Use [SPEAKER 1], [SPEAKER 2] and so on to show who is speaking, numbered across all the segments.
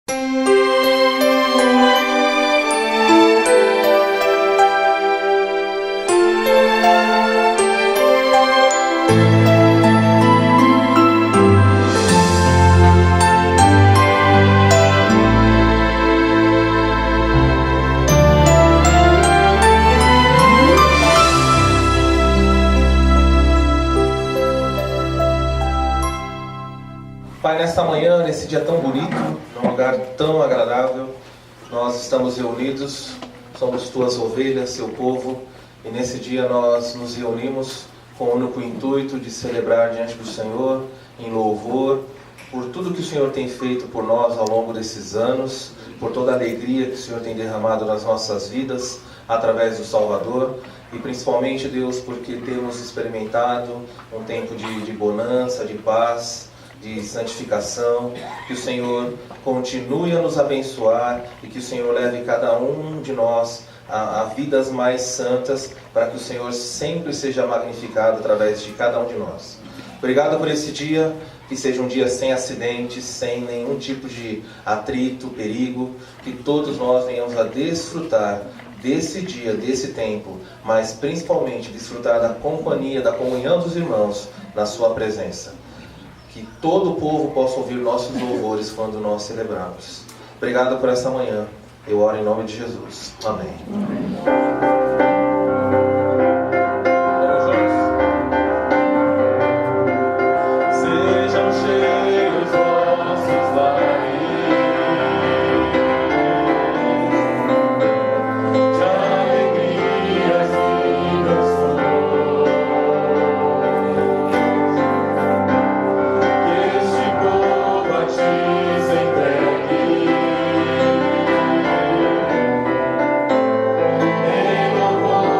[SPEAKER 1] Pai, nesta manhã, nesse dia tão bonito, num lugar tão agradável, nós estamos reunidos, somos tuas ovelhas, seu povo, e nesse dia nós nos reunimos com o único intuito de celebrar diante do Senhor, em louvor, por tudo que o Senhor tem feito por nós ao longo desses anos, por toda a alegria que o Senhor tem derramado nas nossas vidas, através do Salvador, e principalmente, Deus, porque temos experimentado um tempo de bonança, de paz, de santificação, que o Senhor continue a nos abençoar e que o Senhor leve cada um de nós a vidas mais santas, para que o Senhor sempre seja magnificado através de cada um de nós. Obrigado por esse dia, que seja um dia sem acidentes, sem nenhum tipo de atrito, perigo, que todos nós venhamos a desfrutar desse dia, desse tempo, mas principalmente desfrutar da companhia, da comunhão dos irmãos na sua presença. Que todo o povo possa ouvir nossos louvores quando nós celebrarmos. Obrigado por essa manhã. Eu oro em nome de Jesus. Amém.
[SPEAKER 2] Sejam cheios vossos lares de alegrias e canções. Em louvor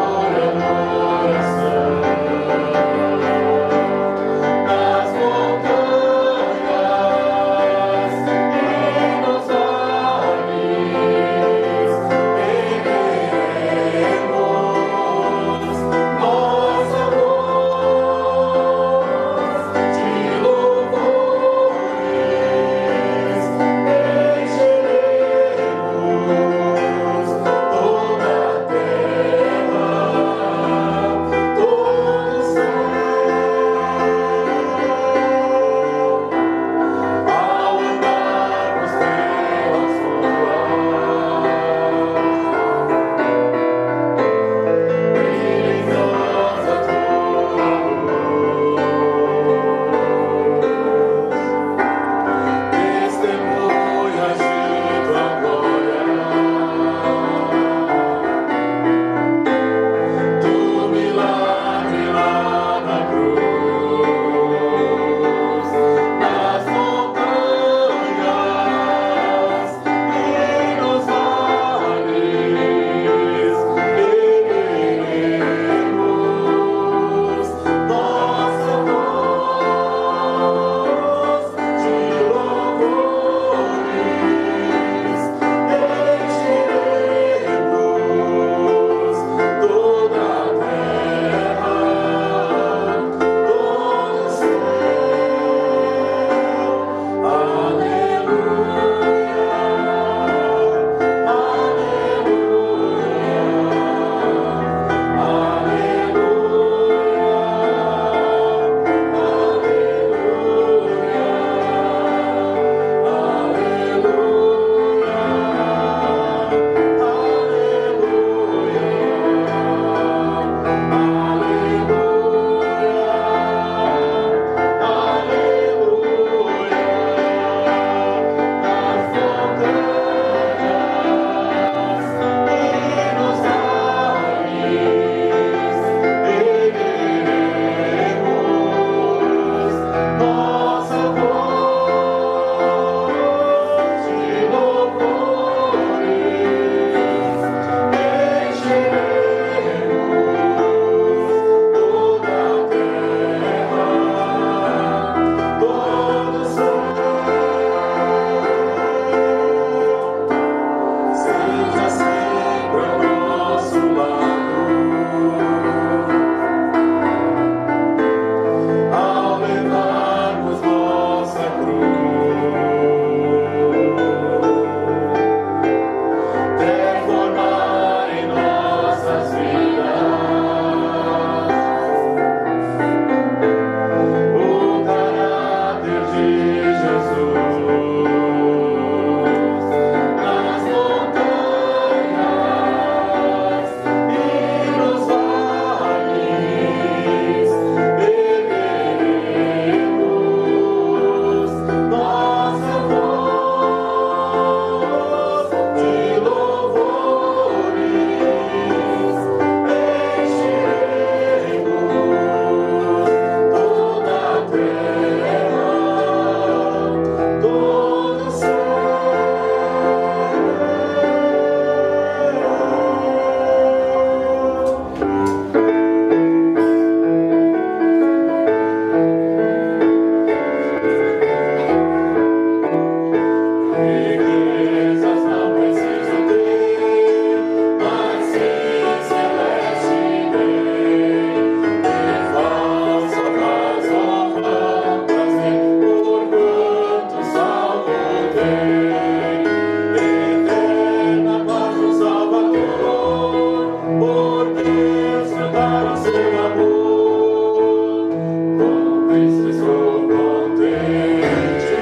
[SPEAKER 2] Eterna paz do Salvador, por desfrutar o seu amor. Com Cristo estou contente,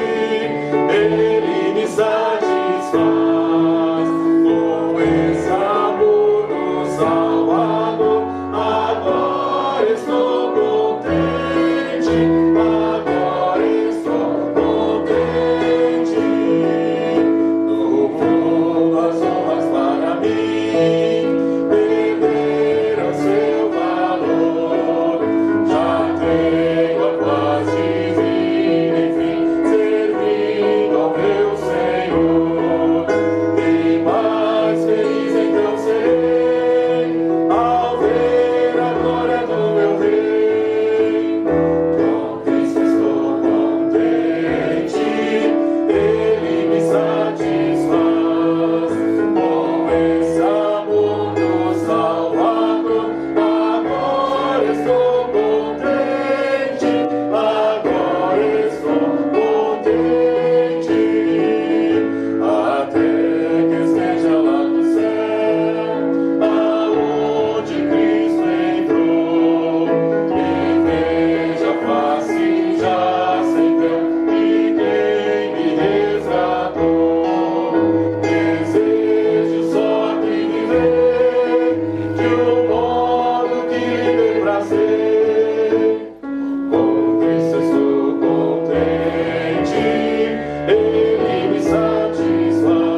[SPEAKER 2] Ele me satisfaz. Com esse amor do Salvador, agora estou contente, agora estou contente. Do mundo as honras para mim perderam seu valor. Já tenho a paz divina, enfim, servindo ao meu Senhor. E mais feliz então serei ao ver a glória do meu Rei. Com Cristo estou contente, Ele me satisfaz. Com esse amor do Salvador, agora estou contente, agora estou contente. Até que esteja lá no céu, aonde Cristo entrou, e veja a face já sem véu de quem me resgatou. Desejo só aqui viver de um modo que lhe dê prazer. Com Cristo estou contente, Ele me satisfaz.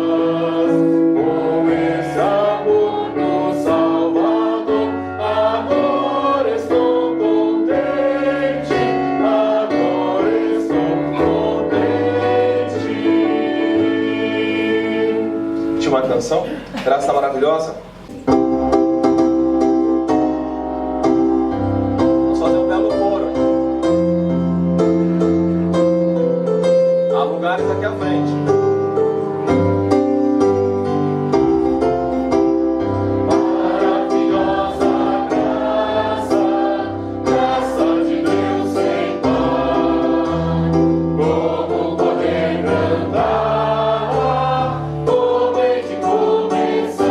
[SPEAKER 2] Com esse amor do Salvador, agora estou contente, agora estou contente.
[SPEAKER 1] Última canção, Graça Maravilhosa. Vamos fazer um belo coro. Há lugares aqui à frente.
[SPEAKER 2] Maravilhosa graça, graça de Deus sem par. Como poder cantar, como hei de começar?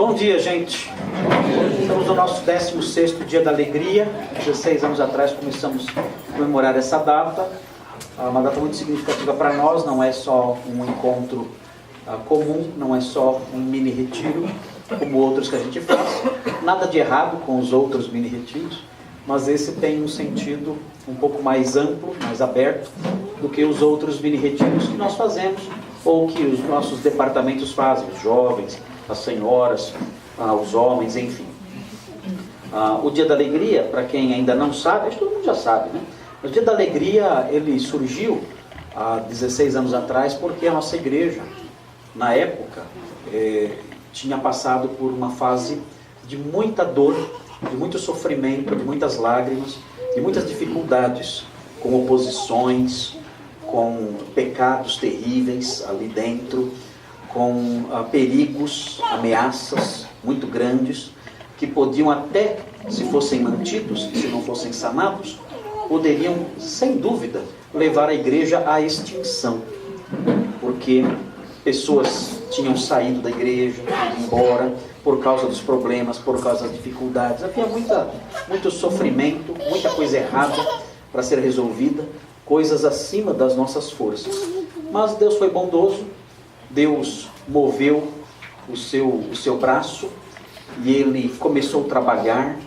[SPEAKER 3] Bom dia, gente. Estamos no nosso 16º dia da alegria. 16 anos atrás começamos a comemorar essa data. Uma data muito significativa para nós. Não é só um encontro comum, não é só um mini retiro, como outros que a gente faz. Nada de errado com os outros mini retiros, mas esse tem um sentido um pouco mais amplo, mais aberto, do que os outros mini retiros que nós fazemos, ou que os nossos departamentos fazem, os jovens, as senhoras, os homens, enfim. O Dia da Alegria, para quem ainda não sabe, acho que todo mundo já sabe, né? O Dia da Alegria, ele surgiu há 16 anos atrás, porque a nossa igreja, na época, tinha passado por uma fase de muita dor, de muito sofrimento, de muitas lágrimas, de muitas dificuldades, com oposições, com pecados terríveis ali dentro, com perigos, ameaças muito grandes, que podiam até, se fossem mantidos, se não fossem sanados, poderiam, sem dúvida, levar a igreja à extinção. Porque pessoas tinham saído da igreja, ido embora, por causa dos problemas, por causa das dificuldades. Havia muito sofrimento, muita coisa errada para ser resolvida, coisas acima das nossas forças. Mas Deus foi bondoso, Deus moveu o seu braço e Ele começou a trabalhar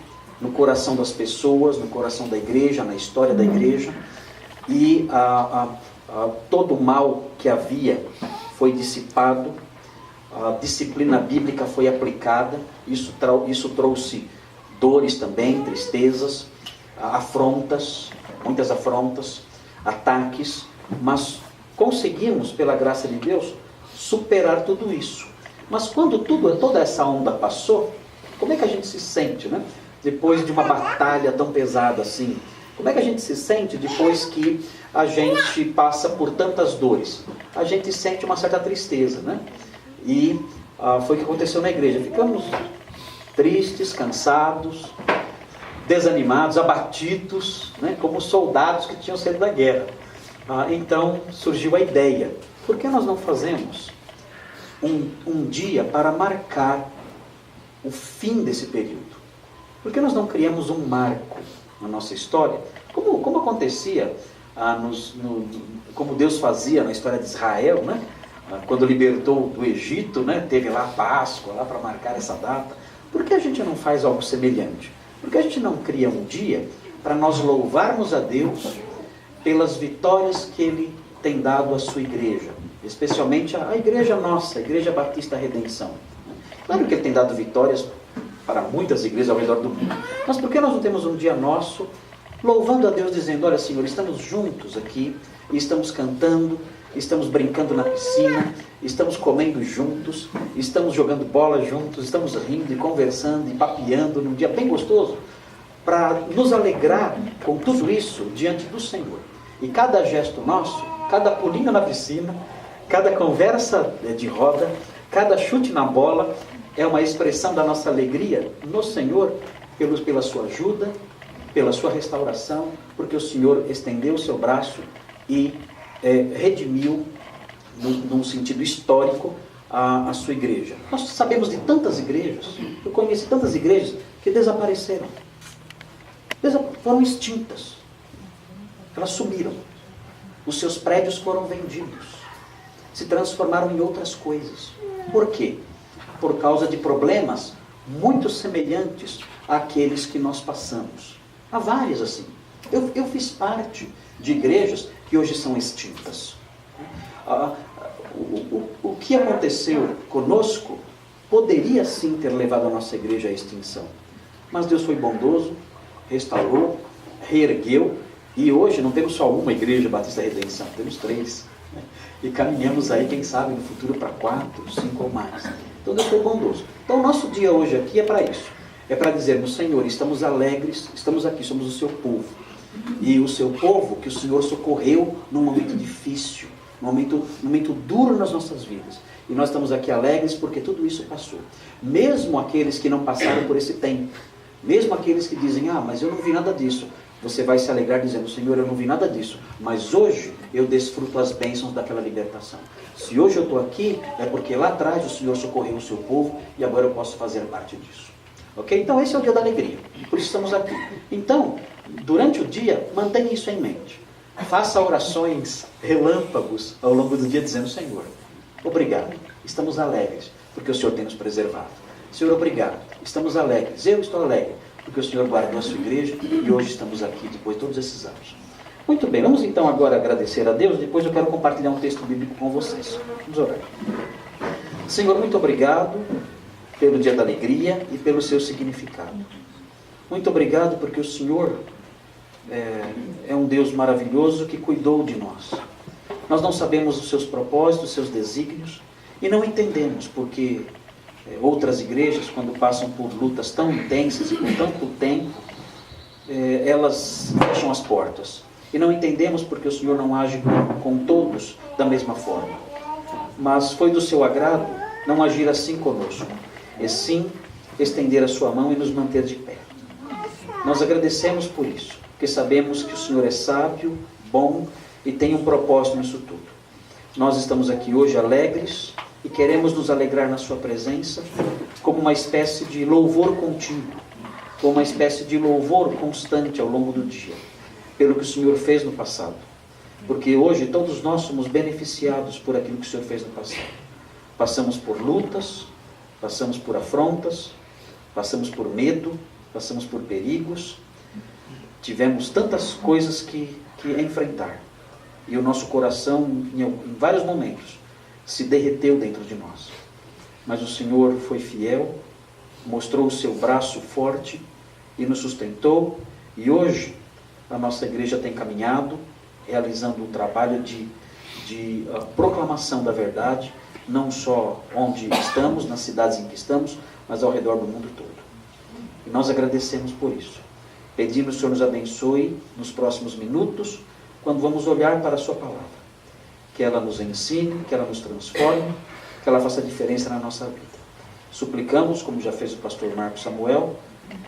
[SPEAKER 3] no coração das pessoas, no coração da igreja, na história da igreja, e todo o mal que havia foi dissipado, a disciplina bíblica foi aplicada, isso trouxe dores também, tristezas, afrontas, muitas afrontas, ataques, mas conseguimos, pela graça de Deus, superar tudo isso. Mas quando toda essa onda passou, como é que a gente se sente, né? Depois de uma batalha tão pesada assim? Como é que a gente se sente depois que a gente passa por tantas dores? A gente sente uma certa tristeza, né? E foi o que aconteceu na igreja. Ficamos tristes, cansados, desanimados, abatidos, né? Como soldados que tinham saído da guerra. Então surgiu a ideia: por que nós não fazemos um dia para marcar o fim desse período? Por que nós não criamos um marco na nossa história? Como acontecia, como Deus fazia na história de Israel, né? Quando libertou do Egito, né? Teve lá a Páscoa, lá para marcar essa data. Por que a gente não faz algo semelhante? Por que a gente não cria um dia para nós louvarmos a Deus pelas vitórias que Ele tem dado à sua igreja, especialmente a igreja nossa, a Igreja Batista Redenção. Claro que Ele tem dado vitórias para muitas igrejas ao redor do mundo, mas por que nós não temos um dia nosso louvando a Deus, dizendo: olha, Senhor, estamos juntos aqui, e estamos cantando, estamos brincando na piscina, estamos comendo juntos, estamos jogando bola juntos, estamos rindo e conversando e papeando num dia bem gostoso, para nos alegrar com tudo isso diante do Senhor. E cada gesto nosso, cada pulinho na piscina, cada conversa de roda, cada chute na bola, é uma expressão da nossa alegria no Senhor, pela sua ajuda, pela sua restauração, porque o Senhor estendeu o seu braço e redimiu, num sentido histórico, a sua igreja. Nós sabemos de tantas igrejas, eu conheci tantas igrejas que desapareceram, foram extintas, elas sumiram, os seus prédios foram vendidos, se transformaram em outras coisas. Por quê? Por causa de problemas muito semelhantes àqueles que nós passamos. Há várias assim. Eu fiz parte de igrejas que hoje são extintas. O que aconteceu conosco poderia sim ter levado a nossa igreja à extinção. Mas Deus foi bondoso, restaurou, reergueu, e hoje não temos só uma Igreja Batista Redenção, temos 3. Né? E caminhamos aí, quem sabe, no futuro para 4, 5 ou mais. Então Deus foi bondoso. Então o nosso dia hoje aqui é para isso. É para dizermos: Senhor, estamos alegres, estamos aqui, somos o seu povo. E o seu povo que o Senhor socorreu num momento difícil, num momento duro nas nossas vidas. E nós estamos aqui alegres porque tudo isso passou. Mesmo aqueles que não passaram por esse tempo, mesmo aqueles que dizem: mas eu não vi nada disso. você vai se alegrar dizendo: Senhor, eu não vi nada disso, mas hoje eu desfruto as bênçãos daquela libertação. Se hoje eu estou aqui, é porque lá atrás o Senhor socorreu o seu povo e agora eu posso fazer parte disso. Ok? Então esse é o dia da alegria, por isso estamos aqui. Então, durante o dia, mantenha isso em mente. Faça orações relâmpagos ao longo do dia dizendo: Senhor, obrigado, estamos alegres porque o Senhor tem nos preservado. Senhor, obrigado, estamos alegres, eu estou alegre porque o Senhor guardou a sua igreja e hoje estamos aqui depois de todos esses anos. Muito bem, vamos então agora agradecer a Deus. Depois eu quero compartilhar um texto bíblico com vocês. Vamos orar. Senhor, muito obrigado pelo dia da alegria e pelo seu significado. Muito obrigado porque o Senhor é um Deus maravilhoso que cuidou de nós. Nós não sabemos os seus propósitos, os seus desígnios, e não entendemos porque outras igrejas, quando passam por lutas tão intensas e por tanto tempo, elas fecham as portas. E não entendemos porque o Senhor não age com todos da mesma forma. Mas foi do seu agrado não agir assim conosco, e sim estender a sua mão e nos manter de pé. Nós agradecemos por isso, porque sabemos que o Senhor é sábio, bom e tem um propósito nisso tudo. Nós estamos aqui hoje alegres e queremos nos alegrar na sua presença como uma espécie de louvor contínuo, como uma espécie de louvor constante ao longo do dia, pelo que o Senhor fez no passado. Porque hoje todos nós somos beneficiados por aquilo que o Senhor fez no passado. Passamos por lutas, passamos por afrontas, passamos por medo, passamos por perigos, tivemos tantas coisas que enfrentar. E o nosso coração, em vários momentos, se derreteu dentro de nós. Mas o Senhor foi fiel, mostrou o seu braço forte e nos sustentou. E hoje a nossa igreja tem caminhado, realizando um trabalho de proclamação da verdade, não só onde estamos, nas cidades em que estamos, mas ao redor do mundo todo. E nós agradecemos por isso. Pedimos que o Senhor nos abençoe nos próximos minutos, quando vamos olhar para a sua palavra. Que ela nos ensine, que ela nos transforme, que ela faça diferença na nossa vida. Suplicamos, como já fez o pastor Marcos Samuel,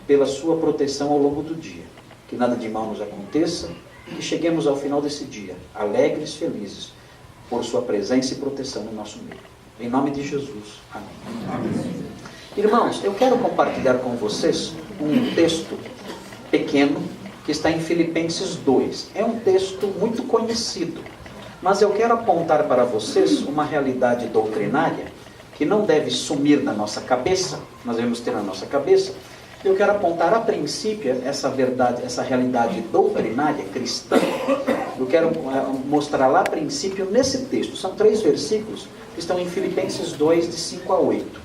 [SPEAKER 3] pela sua proteção ao longo do dia. Que nada de mal nos aconteça, que cheguemos ao final desse dia, alegres, felizes, por sua presença e proteção no nosso meio. Em nome de Jesus. Amém. Amém. Irmãos, eu quero compartilhar com vocês um texto pequeno que está em Filipenses 2. É um texto muito conhecido, mas eu quero apontar para vocês uma realidade doutrinária que não deve sumir da nossa cabeça, nós devemos ter na nossa cabeça. Eu quero apontar a princípio essa verdade, essa realidade doutrinária cristã. Eu quero mostrar lá a princípio nesse texto. São 3 versículos que estão em Filipenses 2, de 5 a 8.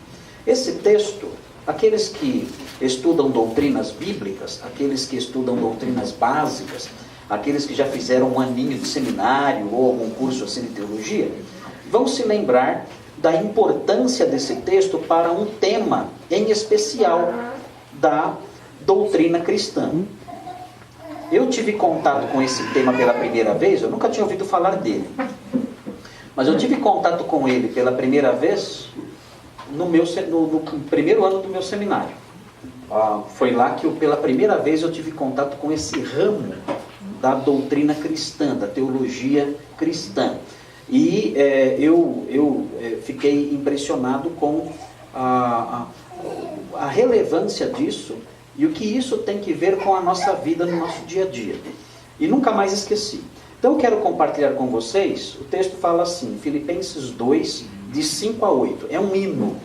[SPEAKER 3] Esse texto, aqueles que estudam doutrinas bíblicas, aqueles que estudam doutrinas básicas, aqueles que já fizeram um aninho de seminário ou algum curso assim de teologia, vão se lembrar da importância desse texto para um tema em especial da doutrina cristã. Eu tive contato com esse tema pela primeira vez, eu nunca tinha ouvido falar dele, mas eu tive contato com ele pela primeira vez no primeiro ano do meu seminário. Foi lá que pela primeira vez eu tive contato com esse ramo da doutrina cristã, da teologia cristã. E eu fiquei impressionado com a relevância disso e o que isso tem que ver com a nossa vida no nosso dia a dia. E nunca mais esqueci. Então eu quero compartilhar com vocês, o texto fala assim, Filipenses 2, de 5 a 8. É um hino,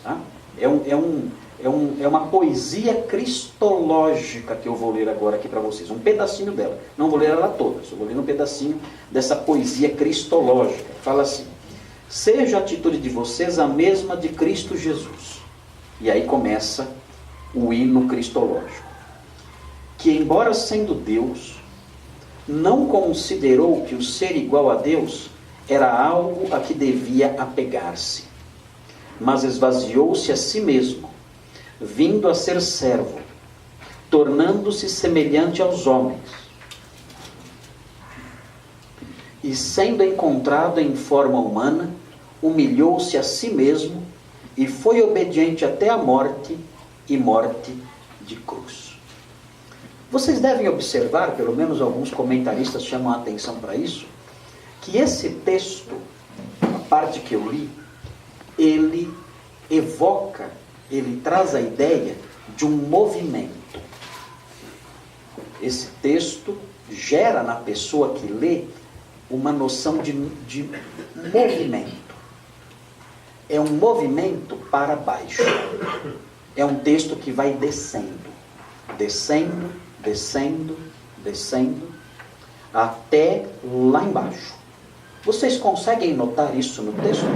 [SPEAKER 3] tá? É uma poesia cristológica que eu vou ler agora aqui para vocês. Um pedacinho dela. Não vou ler ela toda, só vou ler um pedacinho dessa poesia cristológica. Fala assim: seja a atitude de vocês a mesma de Cristo Jesus. E aí começa o hino cristológico. Que embora sendo Deus, não considerou que o ser igual a Deus era algo a que devia apegar-se, mas esvaziou-se a si mesmo, vindo a ser servo, tornando-se semelhante aos homens, e sendo encontrado em forma humana, humilhou-se a si mesmo e foi obediente até a morte, e morte de cruz. Vocês devem observar, pelo menos alguns comentaristas chamam a atenção para isso, que esse texto, a parte que eu li, ele evoca, ele traz a ideia de um movimento. Esse texto gera na pessoa que lê uma noção de movimento. É um movimento para baixo. É um texto que vai descendo, descendo, descendo, descendo, até lá embaixo. Vocês conseguem notar isso no texto?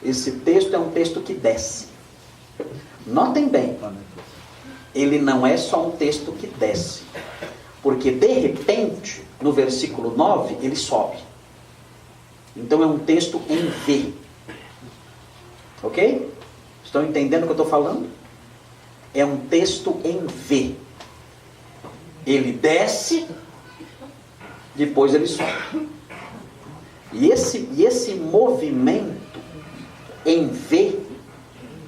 [SPEAKER 3] Esse texto é um texto que desce. Notem bem, ele não é só um texto que desce, porque de repente, no versículo 9, ele sobe. Então é um texto em V. Ok? Estão entendendo o que eu estou falando? É um texto em V. Ele desce, depois ele sobe. E esse movimento em V,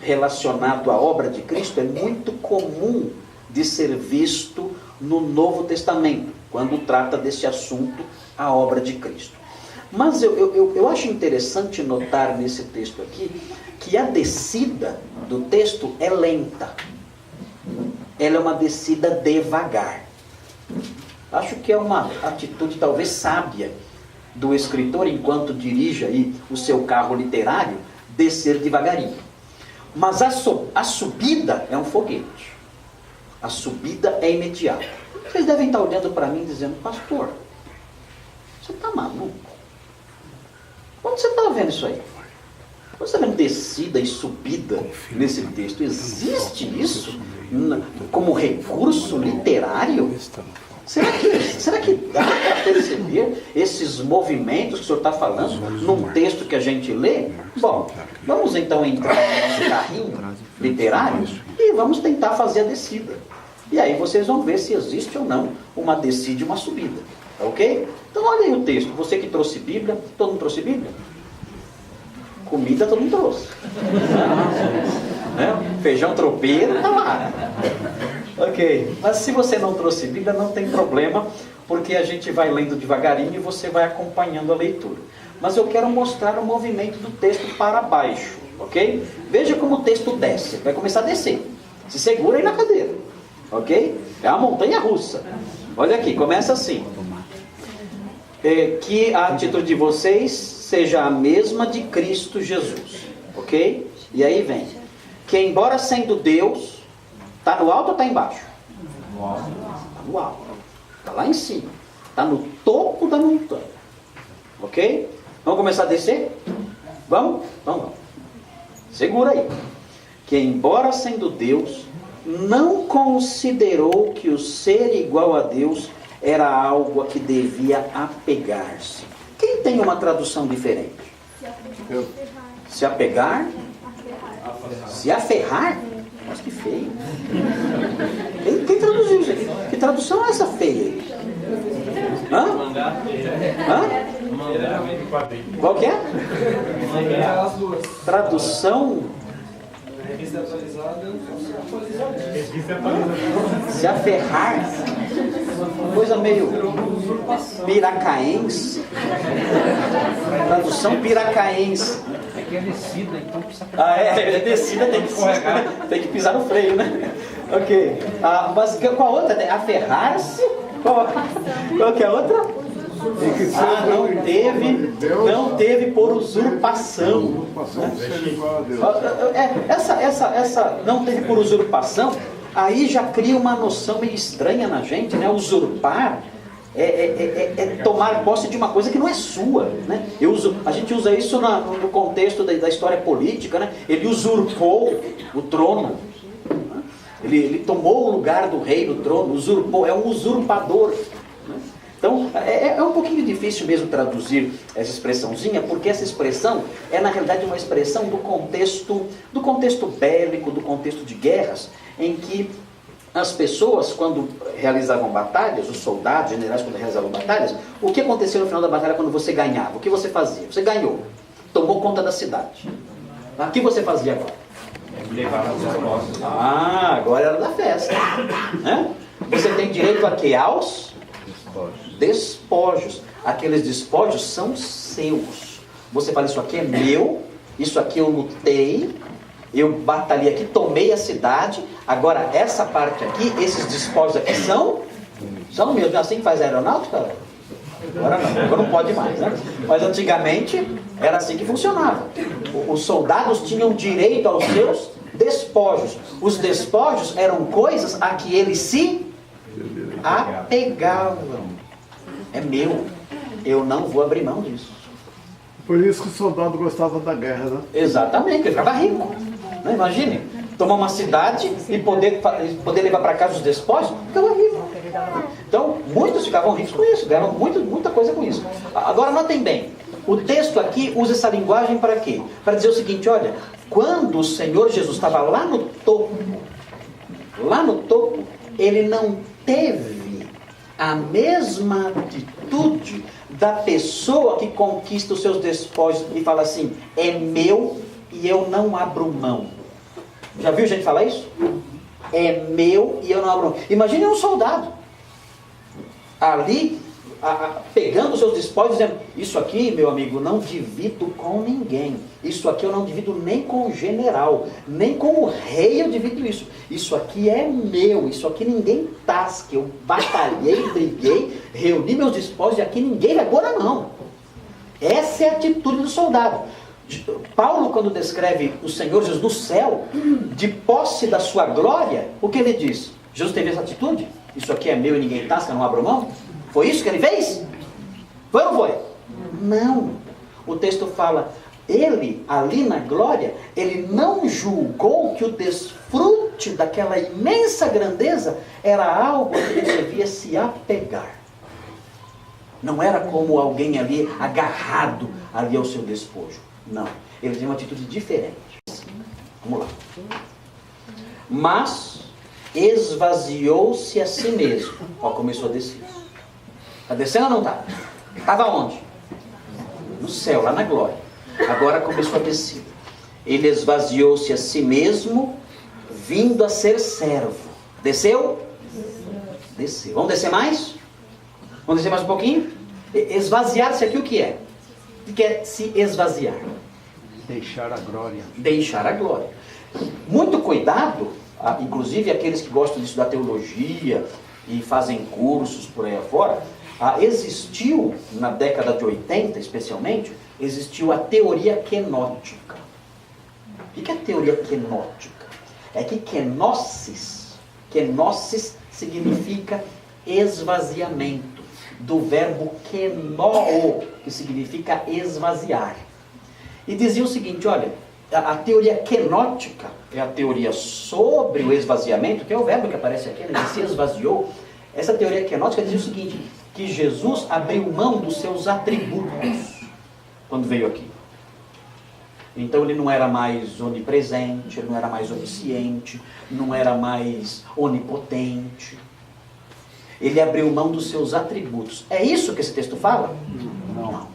[SPEAKER 3] relacionado à obra de Cristo, é muito comum de ser visto no Novo Testamento, quando trata desse assunto, a obra de Cristo. Mas eu acho interessante notar nesse texto aqui, que a descida do texto é lenta. Ela é uma descida devagar. Acho que é uma atitude talvez sábia do escritor, enquanto dirige aí o seu carro literário, descer devagarinho. Mas a subida é um foguete. A subida é imediata. Vocês devem estar olhando para mim dizendo: pastor, você está maluco? Onde você está vendo isso aí? Você está vendo descida e subida nesse texto? Existe isso como recurso literário? Será que dá para perceber esses movimentos que o senhor está falando num texto que a gente lê? Bom, vamos então entrar no nosso carrinho literário e vamos tentar fazer a descida. E aí vocês vão ver se existe ou não uma descida e uma subida. Tá ok? Então olha aí o texto. Você que trouxe Bíblia, todo mundo trouxe Bíblia? Comida todo mundo trouxe. Feijão tropeiro, tá lá. Ok, mas se você não trouxe Bíblia, não tem problema, porque a gente vai lendo devagarinho e você vai acompanhando a leitura. Mas eu quero mostrar o movimento do texto para baixo, ok? Veja como o texto desce, vai começar a descer. Se segura aí na cadeira, ok? É a montanha russa. Olha aqui, começa assim. Que a atitude de vocês seja a mesma de Cristo Jesus, ok? E aí vem, que embora sendo Deus, está no alto ou está embaixo? Está no alto. Está lá em cima. Está no topo da montanha. Ok? Vamos começar a descer? Vamos? Vamos. Segura aí. Que embora sendo Deus, não considerou que o ser igual a Deus era algo a que devia apegar-se. Quem tem uma tradução diferente? Se apegar? Se aferrar? Mas que feio. Quem traduziu isso aqui? Que tradução é essa feia aí? Hã? Qual que é? Tradução? Se aferrar? Coisa meio piracaense. Tradução piracaense.
[SPEAKER 4] É descida, então precisa...
[SPEAKER 3] É descida, tem que pisar no freio, né? Ok. Mas qual a outra? Aferrar-se? Qual que é a outra? Não teve por usurpação. Essa não teve por usurpação, aí já cria uma noção meio estranha na gente, né? Usurpar é tomar posse de uma coisa que não é sua, né? A gente usa isso no contexto da história política, né? Ele usurpou o trono, né? Ele tomou o lugar do rei no trono, usurpou, é um usurpador, né? Então é um pouquinho difícil mesmo traduzir essa expressãozinha, porque essa expressão é na realidade uma expressão do contexto bélico, do contexto de guerras, em que as pessoas, quando realizavam batalhas, os soldados, generais, quando realizavam batalhas, o que acontecia no final da batalha quando você ganhava? O que você fazia? Você ganhou, tomou conta da cidade. O que você fazia agora?
[SPEAKER 4] Levava os postos.
[SPEAKER 3] Agora era da festa, né? Você tem direito a quê? Aos despojos. Aqueles despojos são seus. Você fala, isso aqui é meu, isso aqui eu lutei, eu batalhei aqui, tomei a cidade, agora essa parte aqui, esses despojos aqui são meus. Não é assim que faz a aeronáutica? Agora não, agora não pode mais, né? Mas antigamente era assim que funcionava. Os soldados tinham direito aos seus despojos. Os despojos eram coisas a que eles se apegavam. É meu, eu não vou abrir mão disso.
[SPEAKER 5] Por isso que o soldado gostava da guerra, né?
[SPEAKER 3] Exatamente, ele ficava rico. Não, imagine, tomar uma cidade e poder levar para casa os despojos, ficava rico. Então, muitos ficavam ricos com isso, ganharam muita coisa com isso. Agora, notem bem, o texto aqui usa essa linguagem para quê? Para dizer o seguinte, olha, quando o Senhor Jesus estava lá no topo, ele não teve a mesma atitude da pessoa que conquista os seus despojos e fala assim, é meu e eu não abro mão. Já viu gente falar isso? É meu e eu não abro mão. Imagine um soldado ali pegando os seus despojos dizendo, isso aqui, meu amigo, não divido com ninguém. Isso aqui eu não divido nem com o general, nem com o rei eu divido isso. Isso aqui é meu, isso aqui ninguém tasca. Eu batalhei, briguei, reuni meus despojos e aqui ninguém vai pôr a mão. Essa é a atitude do soldado. Paulo, quando descreve o Senhor Jesus no céu, de posse da sua glória, o que ele diz? Jesus teve essa atitude? Isso aqui é meu e ninguém tasca, não abro mão? Foi isso que ele fez? Foi ou não foi? Não. O texto fala, ele, ali na glória, ele não julgou que o desfrute daquela imensa grandeza era algo que ele devia se apegar. Não era como alguém ali agarrado ali ao seu despojo. Não. Ele tem uma atitude diferente. Vamos lá. Mas esvaziou-se a si mesmo. Ó, começou a descer. Está descendo ou não está? Estava onde? No céu, lá na glória. Agora começou a descer. Ele esvaziou-se a si mesmo, vindo a ser servo. Desceu? Desceu. Vamos descer mais? Vamos descer mais um pouquinho? Esvaziar-se aqui o que é? O que é se esvaziar?
[SPEAKER 4] Deixar a glória.
[SPEAKER 3] Deixar a glória. Muito cuidado, inclusive aqueles que gostam de estudar teologia e fazem cursos por aí afora, existiu, na década de 80 especialmente, existiu a teoria kenótica. O que é a teoria kenótica? É que kenosis significa esvaziamento, do verbo kenoo, que significa esvaziar. E dizia o seguinte, olha, a teoria kenótica é a teoria sobre o esvaziamento, que é o verbo que aparece aqui, ele se esvaziou. Essa teoria kenótica dizia o seguinte, que Jesus abriu mão dos seus atributos quando veio aqui. Então ele não era mais onipresente, ele não era mais onisciente, não era mais onipotente. Ele abriu mão dos seus atributos. É isso que esse texto fala? Não.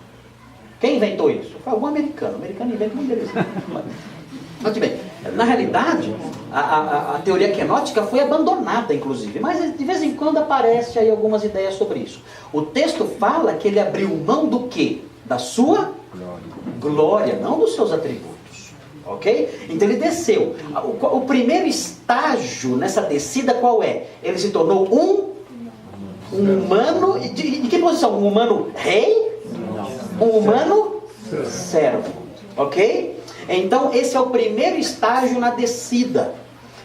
[SPEAKER 3] Quem inventou isso? Foi um americano. O americano inventa muito deles. Mas, bem, na realidade, a teoria kenótica foi abandonada, inclusive. Mas de vez em quando aparece aí algumas ideias sobre isso. O texto fala que ele abriu mão do quê? Da sua glória, não dos seus atributos. Ok? Então ele desceu. O primeiro estágio nessa descida qual é? Ele se tornou um humano. De que posição? Um humano rei? Um humano servo. Ok? Então esse é o primeiro estágio na descida.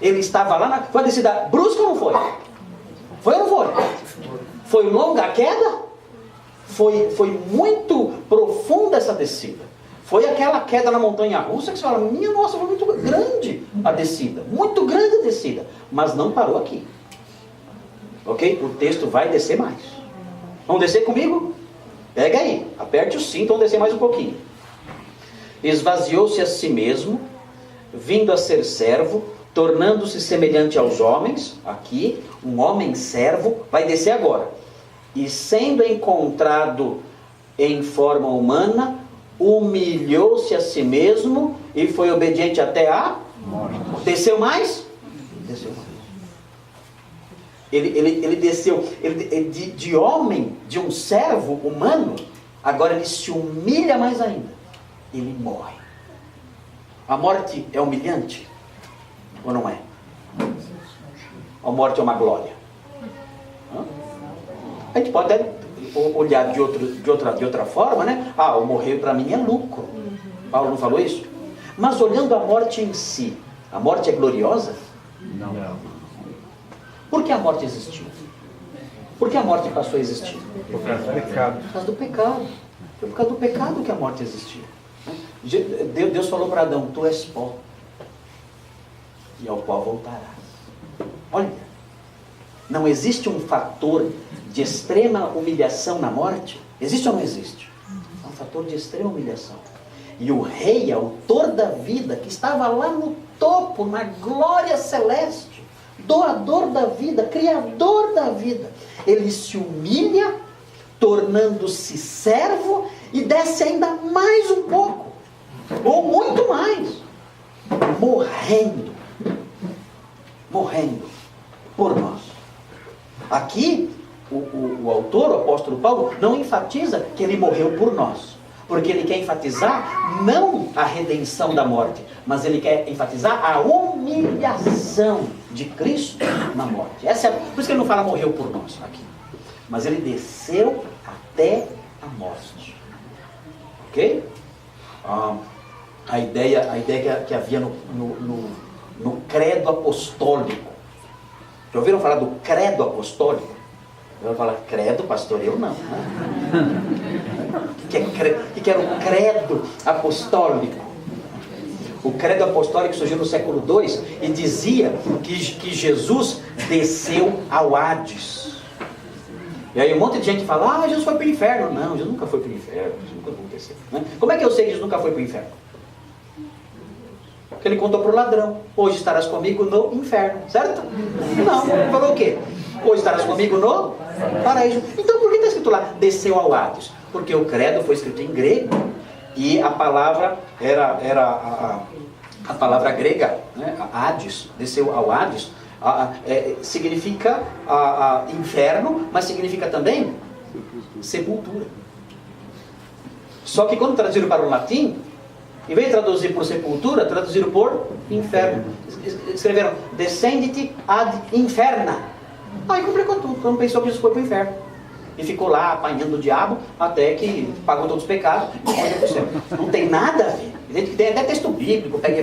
[SPEAKER 3] Ele estava lá foi uma descida brusca ou não foi? Foi ou não foi? Foi longa a queda? Foi muito profunda essa descida. Foi aquela queda na montanha russa que você fala, minha nossa, foi muito grande a descida. Muito grande a descida. Mas não parou aqui. Ok? O texto vai descer mais. Vamos descer comigo? Pega aí, aperte o cinto, vamos descer mais um pouquinho. Esvaziou-se a si mesmo, vindo a ser servo, tornando-se semelhante aos homens. Aqui, um homem servo, vai descer agora. E sendo encontrado em forma humana, humilhou-se a si mesmo e foi obediente até a morte. Desceu mais? Desceu mais. Ele desceu, de homem, de um servo humano, agora ele se humilha mais ainda. Ele morre. A morte é humilhante? Ou não é? A morte é uma glória? A gente pode até olhar de outra forma, né? Ah, o morrer para mim é lucro. Paulo não falou isso? Mas olhando a morte em si, a morte é gloriosa?
[SPEAKER 4] Não.
[SPEAKER 3] Por que a morte existiu? Por que a morte passou a existir?
[SPEAKER 4] Por causa do pecado.
[SPEAKER 3] Por causa do pecado. Foi por causa do pecado que a morte existiu. Deus falou para Adão, tu és pó, e ao pó voltarás. Olha, não existe um fator de extrema humilhação na morte? Existe ou não existe? É um fator de extrema humilhação. E o rei, autor da vida, que estava lá no topo, na glória celeste, doador da vida, criador da vida, ele se humilha, tornando-se servo, e desce ainda mais um pouco, ou muito mais, morrendo por nós. Aqui, o autor, o apóstolo Paulo, não enfatiza que ele morreu por nós, porque ele quer enfatizar não a redenção da morte, mas ele quer enfatizar a humilhação de Cristo na morte. Por isso que ele não fala morreu por nós aqui, mas ele desceu até a morte. Ok? A ideia que havia no credo apostólico. Já ouviram falar do credo apostólico? Eu vou falar, credo, pastor, eu não. O que era o credo apostólico? O credo apostólico surgiu no século II e dizia que Jesus desceu ao Hades. E aí um monte de gente fala, Jesus foi para o inferno. Não, Jesus nunca foi para o inferno, isso nunca aconteceu. Como é que eu sei que Jesus nunca foi para o inferno? Porque ele contou para o ladrão, hoje estarás comigo no inferno, certo? Não, ele falou o quê? Hoje estarás comigo no paraíso. Então por que está escrito lá, desceu ao Hades? Porque o credo foi escrito em grego e a palavra era a palavra grega, né? Hades, desceu ao Hades, significa inferno, mas significa também sepultura. Só que quando traduziram para o latim, em vez de traduzir por sepultura, traduziram por inferno. Escreveram descendit ad inferna. Aí complicou tudo, então pensou que Jesus foi para o inferno. E ficou lá apanhando o diabo até que pagou todos os pecados e foi para o céu. Não tem nada a ver. Tem até texto bíblico, pega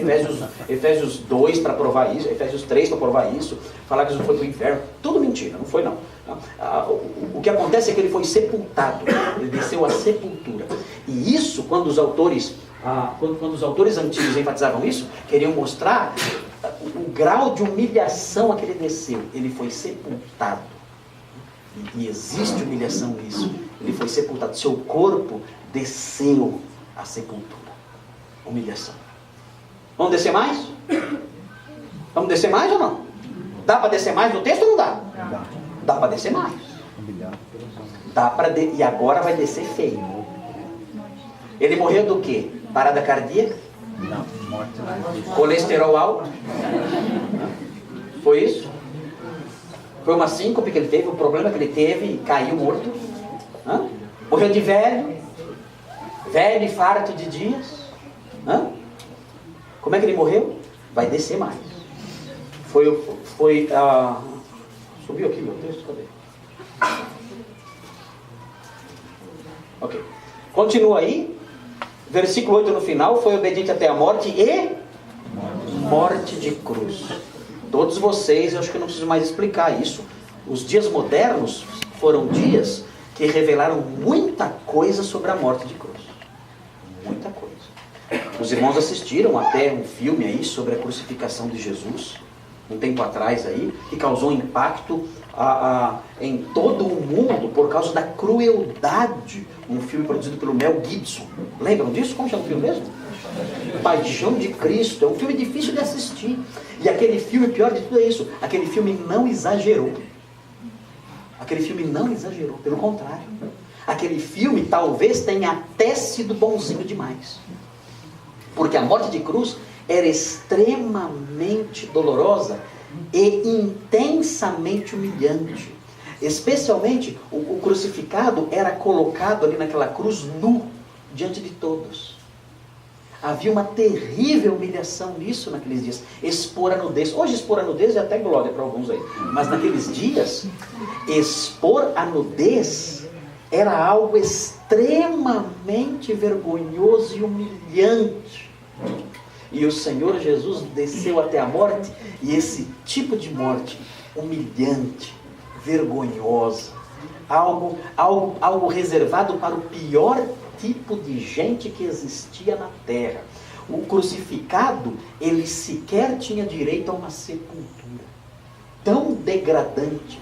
[SPEAKER 3] Efésios 2 para provar isso, Efésios 3 para provar isso, falar que Jesus foi para o inferno. Tudo mentira, não foi não. O que acontece é que ele foi sepultado, ele desceu à sepultura. E isso, quando os autores antigos enfatizavam isso, queriam mostrar o grau de humilhação a que ele desceu. Ele foi sepultado. E existe humilhação nisso. Ele foi sepultado. Seu corpo desceu à sepultura. Humilhação. Vamos descer mais? Vamos descer mais ou não? Dá para descer mais no texto ou não dá? Dá para descer mais. E agora vai descer feio. Ele morreu do quê? Parada cardíaca?
[SPEAKER 4] Não, morte não.
[SPEAKER 3] Colesterol alto? Foi isso? Foi uma síncope que ele teve, um problema que ele teve e caiu morto? Morreu de velho e farto de dias? Como é que ele morreu? Vai descer mais. Subiu aqui meu texto? Cadê? Ok. Continua aí. Versículo 8 no final. Foi obediente até a morte e morte de cruz. Todos vocês, eu acho que eu não preciso mais explicar isso. Os dias modernos foram dias que revelaram muita coisa sobre a morte de cruz. Muita coisa. Os irmãos assistiram até um filme aí sobre a crucificação de Jesus, um tempo atrás aí, que causou um impacto em todo o mundo por causa da crueldade. Um filme produzido pelo Mel Gibson. Lembram disso? Como chama o filme mesmo? Paixão de Cristo. É um filme difícil de assistir. E aquele filme, pior de tudo é isso, aquele filme não exagerou. Aquele filme não exagerou, pelo contrário. Aquele filme talvez tenha até sido bonzinho demais. Porque a morte de cruz era extremamente dolorosa e intensamente humilhante. Especialmente, o crucificado era colocado ali naquela cruz nu, diante de todos. Havia uma terrível humilhação nisso naqueles dias. Expor a nudez. Hoje expor a nudez é até glória para alguns aí. Mas naqueles dias, expor a nudez era algo extremamente vergonhoso e humilhante. E o Senhor Jesus desceu até a morte, e esse tipo de morte humilhante, vergonhosa, algo reservado para o pior tipo de gente que existia na terra. O crucificado, ele sequer tinha direito a uma sepultura. Tão degradante,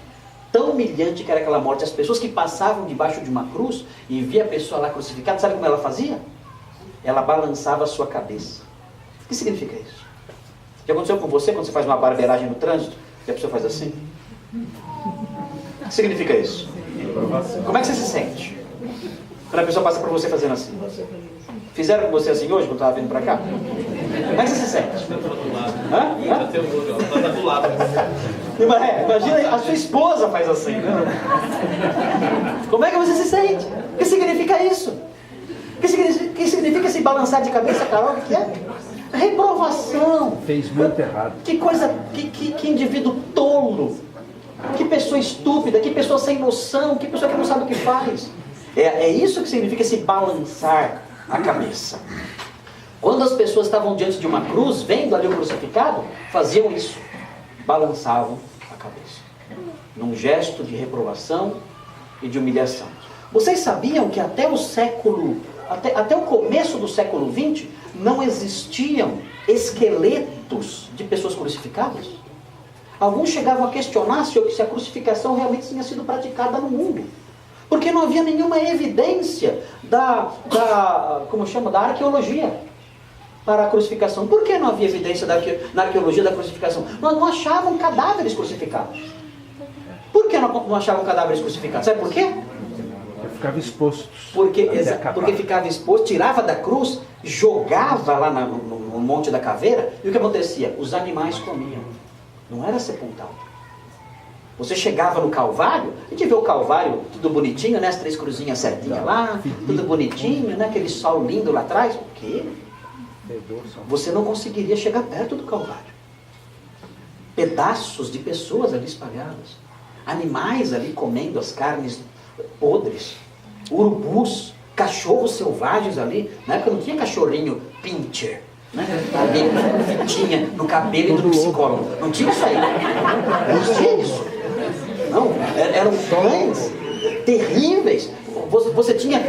[SPEAKER 3] tão humilhante que era aquela morte. As pessoas que passavam debaixo de uma cruz e via a pessoa lá crucificada, sabe como ela fazia? Ela balançava a sua cabeça. O que significa isso? Já aconteceu com você quando você faz uma barbeiragem no trânsito e a pessoa faz assim? O que significa isso? Como é que você se sente quando a pessoa passa por você fazendo assim? Fizeram com você assim hoje, quando estava vindo para cá? Como é que você se sente? Hã? Imagina, a sua esposa faz assim. Como é que você se sente? O que significa isso? O que significa esse balançar de cabeça, Carol? O que é? Reprovação.
[SPEAKER 4] Fez muito errado.
[SPEAKER 3] Que coisa, que indivíduo tolo. Que pessoa estúpida, que pessoa sem noção, que pessoa que não sabe o que faz. É isso que significa esse balançar a cabeça. Quando as pessoas estavam diante de uma cruz, vendo ali o crucificado, faziam isso. Balançavam a cabeça. Num gesto de reprovação e de humilhação. Vocês sabiam que até o começo do século XX, não existiam esqueletos de pessoas crucificadas? Alguns chegavam a questionar se a crucificação realmente tinha sido praticada no mundo. Porque não havia nenhuma evidência da arqueologia para a crucificação. Por que não havia evidência na arqueologia da crucificação? Não achavam cadáveres crucificados. Por que não achavam cadáveres crucificados? Sabe por quê?
[SPEAKER 4] Ficava exposto.
[SPEAKER 3] Porque ficava exposto, tirava da cruz, jogava lá no Monte da Caveira, e o que acontecia? Os animais comiam. Não era sepultado. Você chegava no Calvário, a gente vê o Calvário tudo bonitinho, né? As 3 cruzinhas certinhas lá, tudo bonitinho, né? Aquele sol lindo lá atrás. O quê? Você não conseguiria chegar perto do Calvário. Pedaços de pessoas ali espalhadas. Animais ali comendo as carnes podres. Urubus, cachorros selvagens ali. Na época não tinha cachorrinho pincher, né? Ali, fitinha no cabelo do psicólogo. Não tinha isso aí. Não tinha isso. Não, eram cães terríveis. Você tinha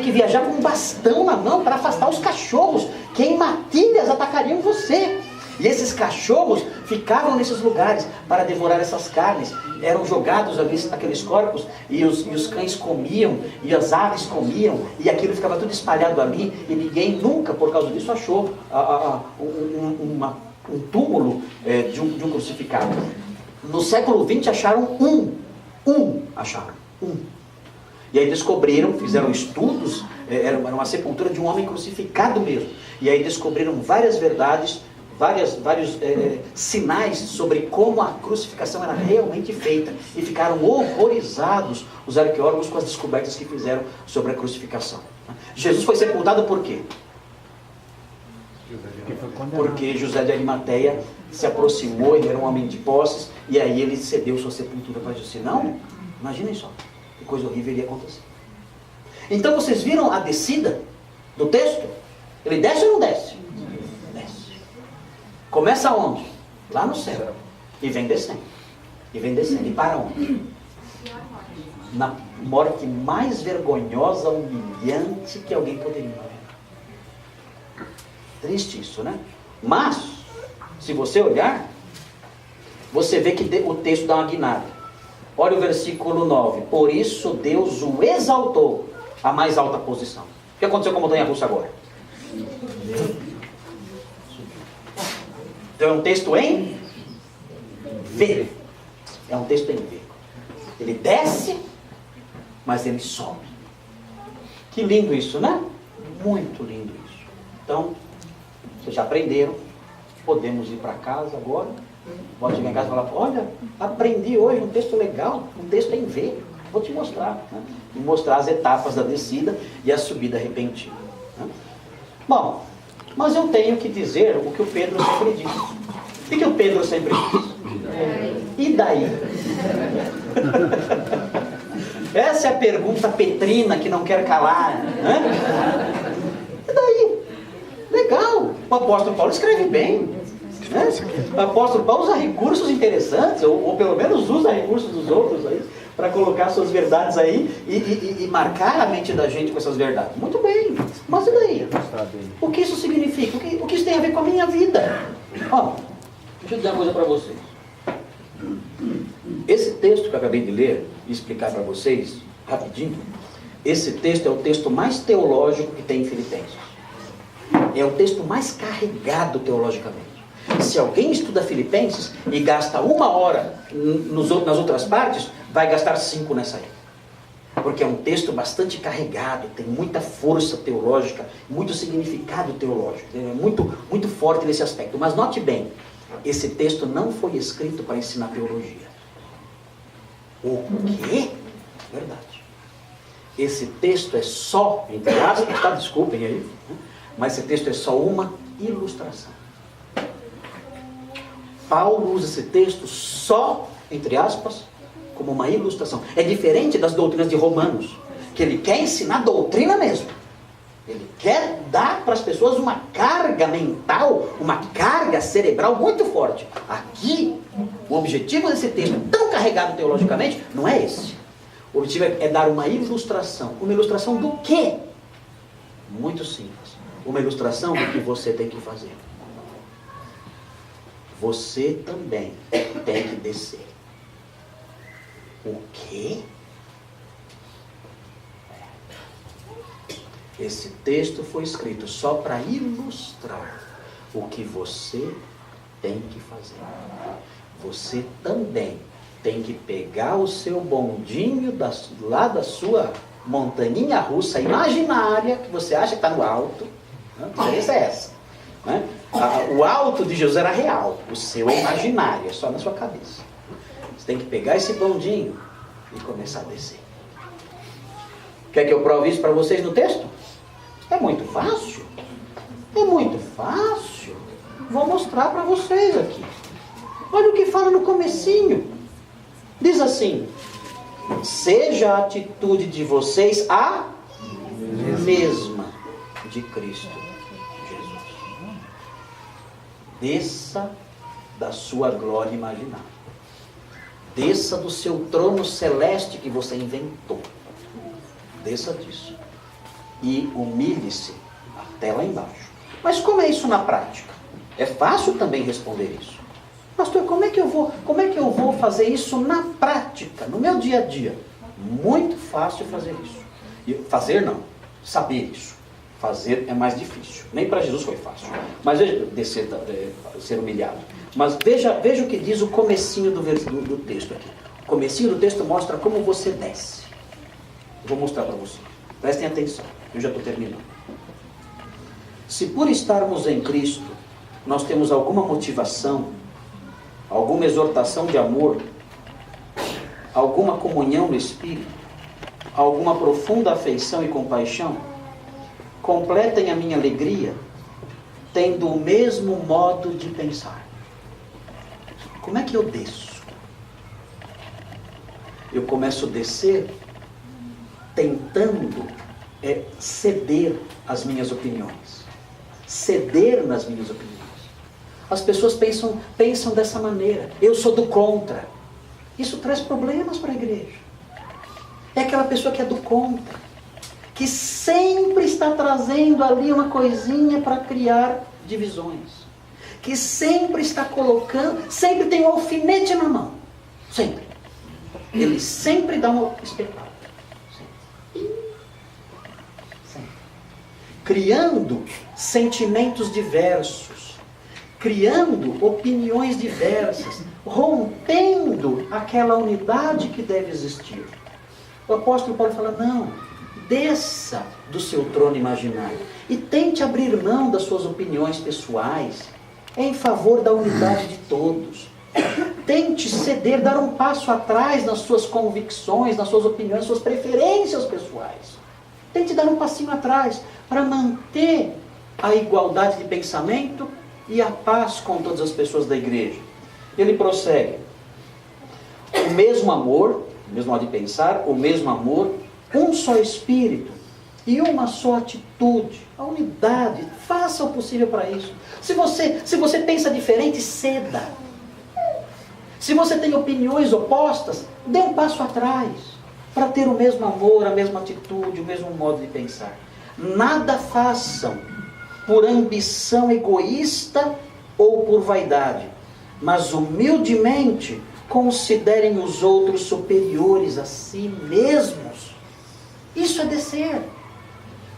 [SPEAKER 3] que viajar com um bastão na mão para afastar os cachorros, que em matilhas atacariam você. E esses cachorros ficavam nesses lugares para devorar essas carnes. Eram jogados ali aqueles corpos, e os cães comiam, e as aves comiam, e aquilo ficava tudo espalhado ali, e ninguém nunca, por causa disso, achou um túmulo de um crucificado. No século XX acharam acharam um. E aí descobriram, fizeram estudos, era uma sepultura de um homem crucificado mesmo. E aí descobriram várias verdades, vários sinais sobre como a crucificação era realmente feita. E ficaram horrorizados os arqueólogos com as descobertas que fizeram sobre a crucificação. Jesus foi sepultado por quê? Porque José de Arimateia se aproximou, ele era um homem de posses, e aí ele cedeu sua sepultura para Jesus. Senão, imaginem só, que coisa horrível iria acontecer. Então vocês viram a descida do texto? Ele desce ou não desce? Desce. Começa onde? Lá no céu. E vem descendo. E vem descendo. E para onde? Na morte mais vergonhosa, humilhante que alguém poderia morrer. Triste isso, né? Mas, se você olhar, você vê que o texto dá uma guinada. Olha o versículo 9. Por isso Deus o exaltou à mais alta posição. O que aconteceu com a montanha-russa agora? Então é um texto em V. É um texto em V. Ele desce, mas ele sobe. Que lindo isso, né? Muito lindo isso. Então, vocês já aprenderam. Podemos ir para casa agora. Pode chegar em casa e falar, olha, aprendi hoje um texto legal, um texto em V, vou te mostrar. Né? E mostrar as etapas da descida e a subida repentina. Né? Bom, mas eu tenho que dizer o que o Pedro sempre diz. O que o Pedro sempre diz? E daí? Essa é a pergunta petrina que não quer calar. Né? E daí? Legal. O apóstolo Paulo escreve bem. Né? O apóstolo Paulo usa recursos interessantes, ou pelo menos usa recursos dos outros aí, para colocar suas verdades aí e marcar a mente da gente com essas verdades. Muito bem. Mas e daí? O que isso significa? O que isso tem a ver com a minha vida? Ó, deixa eu dizer uma coisa para vocês. Esse texto que eu acabei de ler e explicar para vocês, rapidinho, esse texto é o texto mais teológico que tem em Filipenses. É o texto mais carregado teologicamente. Se alguém estuda Filipenses e gasta 1 hora nas outras partes, vai gastar 5 nessa aí. Porque é um texto bastante carregado, tem muita força teológica, muito significado teológico. É muito, muito forte nesse aspecto. Mas note bem, esse texto não foi escrito para ensinar teologia. O quê? Verdade. Esse texto é só, entre aspas, tá? Desculpem aí, mas esse texto é só uma ilustração. Paulo usa esse texto só, entre aspas, como uma ilustração. É diferente das doutrinas de Romanos, que ele quer ensinar doutrina mesmo. Ele quer dar para as pessoas uma carga mental, uma carga cerebral muito forte. Aqui, o objetivo desse texto, tão carregado teologicamente, não é esse. O objetivo é dar uma ilustração. Uma ilustração do quê? Muito simples. Uma ilustração do que você tem que fazer. Você também tem que descer. O quê? Esse texto foi escrito só para ilustrar o que você tem que fazer. Você também tem que pegar o seu bondinho lá da sua montaninha russa imaginária, que você acha que está no alto. A diferença é essa. Né? O alto de Jesus era real, o seu é imaginário, é só na sua cabeça. Você tem que pegar esse bondinho e começar a descer. Quer que eu prove isso para vocês no texto? É muito fácil. É muito fácil. Vou mostrar para vocês aqui. Olha o que fala no comecinho. Diz assim: seja a atitude de vocês a mesma de Cristo Jesus. Desça da sua glória imaginária. Desça do seu trono celeste que você inventou. Desça disso. E humilhe-se até lá embaixo. Mas como é isso na prática? É fácil também responder isso. Pastor, como é que eu vou fazer isso na prática, no meu dia a dia? Muito fácil fazer isso. E fazer não, saber isso. Fazer é mais difícil. Nem para Jesus foi fácil. Mas veja, ser humilhado. Mas veja o que diz o comecinho do texto aqui. O comecinho do texto mostra como você desce. Eu vou mostrar para você. Prestem atenção, eu já estou terminando. Se por estarmos em Cristo, nós temos alguma motivação, alguma exortação de amor, alguma comunhão no Espírito, alguma profunda afeição e compaixão, completem a minha alegria, tendo o mesmo modo de pensar. Como é que eu desço? Eu começo a descer tentando ceder às minhas opiniões. Ceder nas minhas opiniões. As pessoas pensam dessa maneira. Eu sou do contra. Isso traz problemas para a igreja. É aquela pessoa que é do contra, que sempre está trazendo ali uma coisinha para criar divisões. Que sempre está colocando, sempre tem um alfinete na mão. Sempre. Ele sempre dá uma espetada. Criando sentimentos diversos, criando opiniões diversas, rompendo aquela unidade que deve existir. O apóstolo Paulo fala, não, desça do seu trono imaginário e tente abrir mão das suas opiniões pessoais em favor da unidade de todos. Tente ceder, dar um passo atrás nas suas convicções, nas suas opiniões, nas suas preferências pessoais. Tente dar um passinho atrás para manter a igualdade de pensamento e a paz com todas as pessoas da igreja. Ele prossegue. O mesmo amor, o mesmo modo de pensar, o mesmo amor, um só espírito e uma só atitude, a unidade. Faça o possível para isso. Se você pensa diferente, ceda. Se você tem opiniões opostas, dê um passo atrás para ter o mesmo amor, a mesma atitude, o mesmo modo de pensar. Nada façam por ambição egoísta ou por vaidade, mas humildemente considerem os outros superiores a si mesmos. Isso é descer.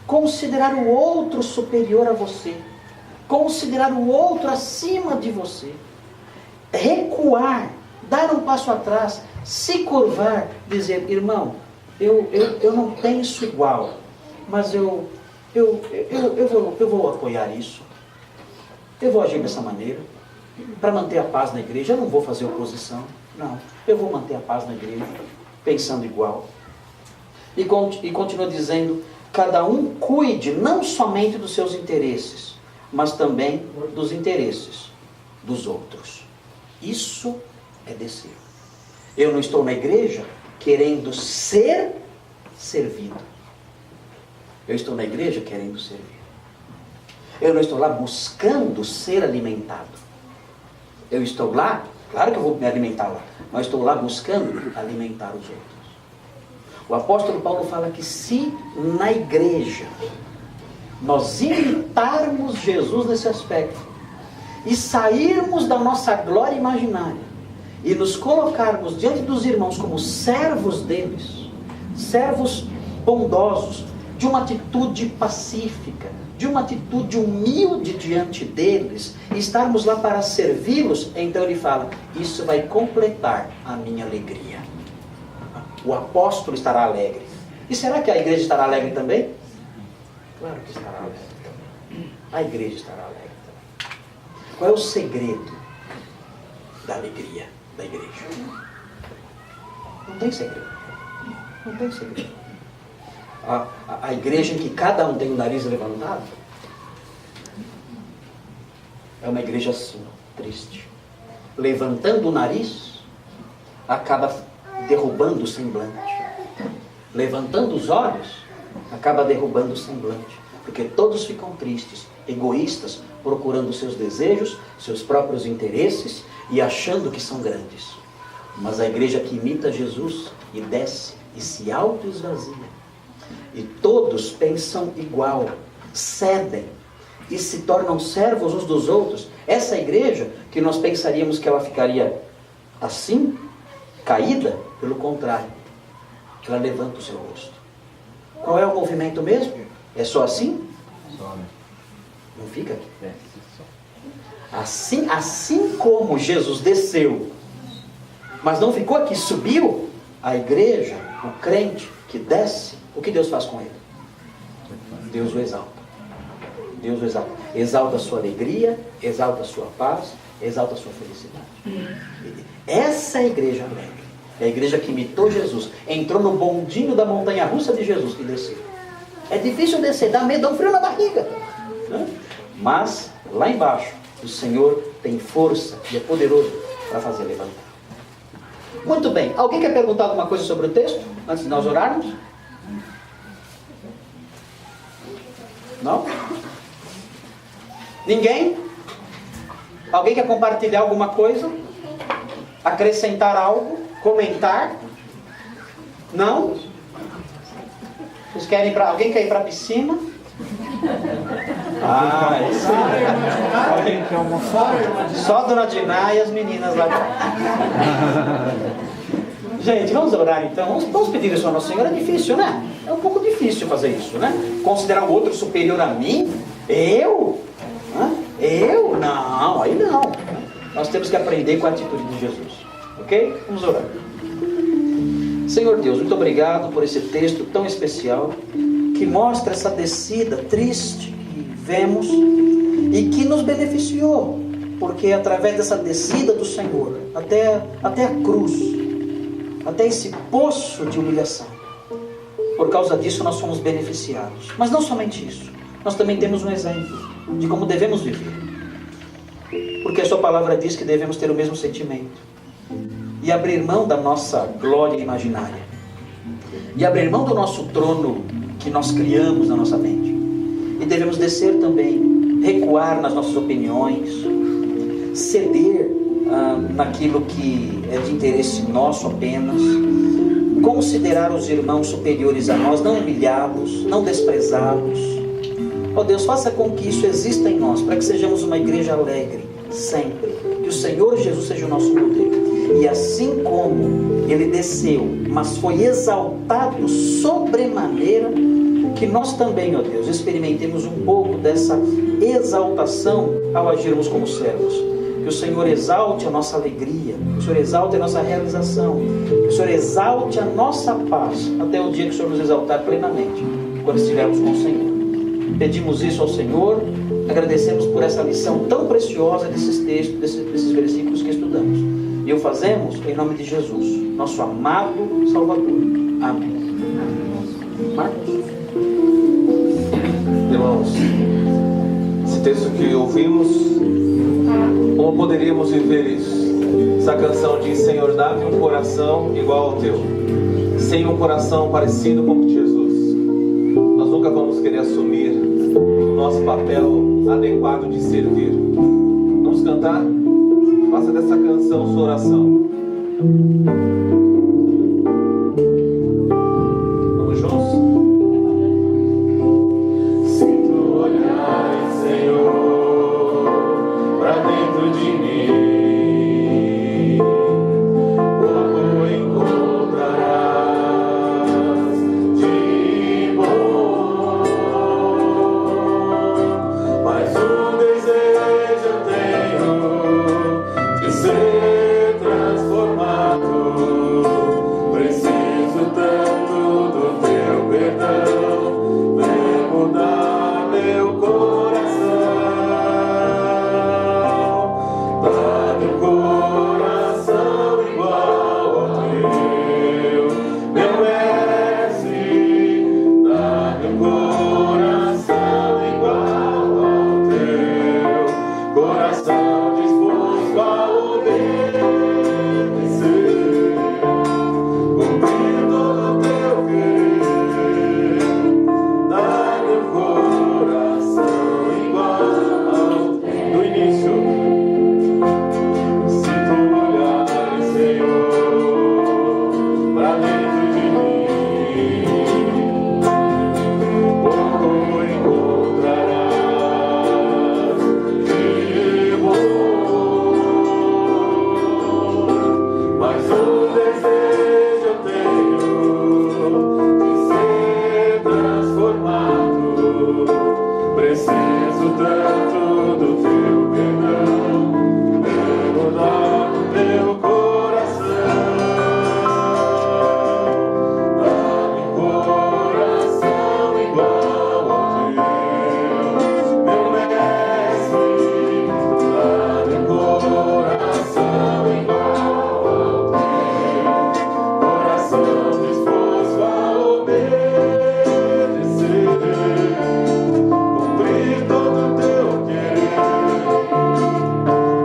[SPEAKER 3] Considerar o outro superior a você. Considerar o outro acima de você. Recuar, dar um passo atrás, se curvar, dizer, irmão, eu não penso igual, mas eu vou apoiar isso. Eu vou agir dessa maneira, para manter a paz na igreja. Eu não vou fazer oposição, não. Eu vou manter a paz na igreja, pensando igual. E continua dizendo, cada um cuide não somente dos seus interesses, mas também dos interesses dos outros. Isso é descer. Eu não estou na igreja querendo ser servido. Eu estou na igreja querendo servir. Eu não estou lá buscando ser alimentado. Eu estou lá, claro que eu vou me alimentar lá, mas estou lá buscando alimentar os outros. O apóstolo Paulo fala que se na igreja nós imitarmos Jesus nesse aspecto e sairmos da nossa glória imaginária e nos colocarmos diante dos irmãos como servos deles, servos bondosos, de uma atitude pacífica, de uma atitude humilde diante deles, e estarmos lá para servi-los, então ele fala, isso vai completar a minha alegria. O apóstolo estará alegre. E será que a igreja estará alegre também? Claro que estará alegre também. A igreja estará alegre também. Qual é o segredo da alegria da igreja? Não tem segredo. Não tem segredo. A igreja em que cada um tem o nariz levantado é uma igreja assim, triste. Levantando o nariz, acaba derrubando o semblante. Levantando os olhos, acaba derrubando o semblante. Porque todos ficam tristes, egoístas, procurando seus desejos, seus próprios interesses e achando que são grandes. Mas a igreja que imita Jesus e desce e se auto-esvazia, e todos pensam igual, cedem e se tornam servos uns dos outros. Essa igreja, que nós pensaríamos que ela ficaria assim, caída, pelo contrário, ela levanta o seu rosto. Qual é o movimento mesmo? É só assim? Não fica aqui. Assim como Jesus desceu, mas não ficou aqui, subiu, a igreja, o crente que desce, o que Deus faz com ele? Deus o exalta. Deus o exalta. Exalta a sua alegria, exalta a sua paz, exalta a sua felicidade. Essa é a igreja alegre. É a igreja que imitou Jesus. Entrou no bondinho da montanha-russa de Jesus e desceu. É difícil descer, dá medo, dá um frio na barriga. Né? Mas, lá embaixo, o Senhor tem força e é poderoso para fazer levantar. Muito bem. Alguém quer perguntar alguma coisa sobre o texto, antes de nós orarmos? Não? Ninguém? Alguém quer compartilhar alguma coisa? Acrescentar algo? Comentar? Não? Vocês querem ir para... Alguém quer ir para a piscina? Isso.
[SPEAKER 4] Alguém quer almoçar?
[SPEAKER 3] Só a dona Diná e as meninas lá. Gente, vamos orar então. Vamos pedir isso a Nossa Senhora. É difícil, né? É um pouco difícil fazer isso, né? Considerar o outro superior a mim? Eu? Eu? Não, aí não. Nós temos que aprender com a atitude de Jesus. Ok? Vamos orar. Senhor Deus, muito obrigado por esse texto tão especial, que mostra essa descida triste que vemos e que nos beneficiou. porque através dessa descida do Senhor, até a cruz, até esse poço de humilhação, por causa disso nós somos beneficiados. Mas não somente isso, nós também temos um exemplo de como devemos viver, porque a sua palavra diz que devemos ter o mesmo sentimento e abrir mão da nossa glória imaginária, e abrir mão do nosso trono que nós criamos na nossa mente, e devemos descer também, recuar nas nossas opiniões, ceder naquilo que é de interesse nosso apenas, considerar os irmãos superiores a nós, não humilhá-los, não desprezá-los. Ó Deus, faça com que isso exista em nós, para que sejamos uma igreja alegre, sempre. Que o Senhor Jesus seja o nosso modelo. E assim como Ele desceu, mas foi exaltado sobremaneira, que nós também, ó Deus, experimentemos um pouco dessa exaltação ao agirmos como servos. Que o Senhor exalte a nossa alegria, que o Senhor exalte a nossa realização, que o Senhor exalte a nossa paz, até o dia que o Senhor nos exaltar plenamente, quando estivermos com o Senhor. Pedimos isso ao Senhor, agradecemos por essa lição tão preciosa desses textos, desses versículos que estudamos. E o fazemos em nome de Jesus, nosso amado Salvador. Amém. Marcos.
[SPEAKER 1] Irmãos, esse texto que ouvimos, como poderíamos viver isso? Essa canção diz: Senhor, dá-me um coração igual ao teu, sem um coração parecido com o de Jesus. Nós nunca vamos querer assumir o nosso papel adequado de servir. Vamos cantar? Faça dessa canção sua oração. Vamos juntos?
[SPEAKER 2] Sinto olhar, Senhor, pra dentro de mim. Pouco encontrarás de bom, mas um desejo eu tenho de ser transformado. Preciso tanto do teu perdão, vem mudar meu coração. Dá-me um coração igual ao teu, meu mestre. Dá-me um coração igual ao teu, coração disposto a obedecer, cumprir todo o teu querer. Dá-me um coração igual ao teu. Do início, sinto olhar, Senhor, pra dentro de mim. Pouco encontrarás de bom, mas um desejo eu tenho de ser transformado. Preciso tanto do teu perdão, vem mudar o meu coração. Dá-me um coração igual ao teu, meu mestre. Dá-me um coração igual ao teu, coração disposto a obedecer, cumprir todo o teu querer.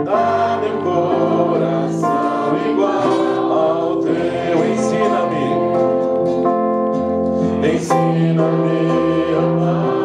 [SPEAKER 2] Dá-me um coração igual ao teu. Ensina-me a amar.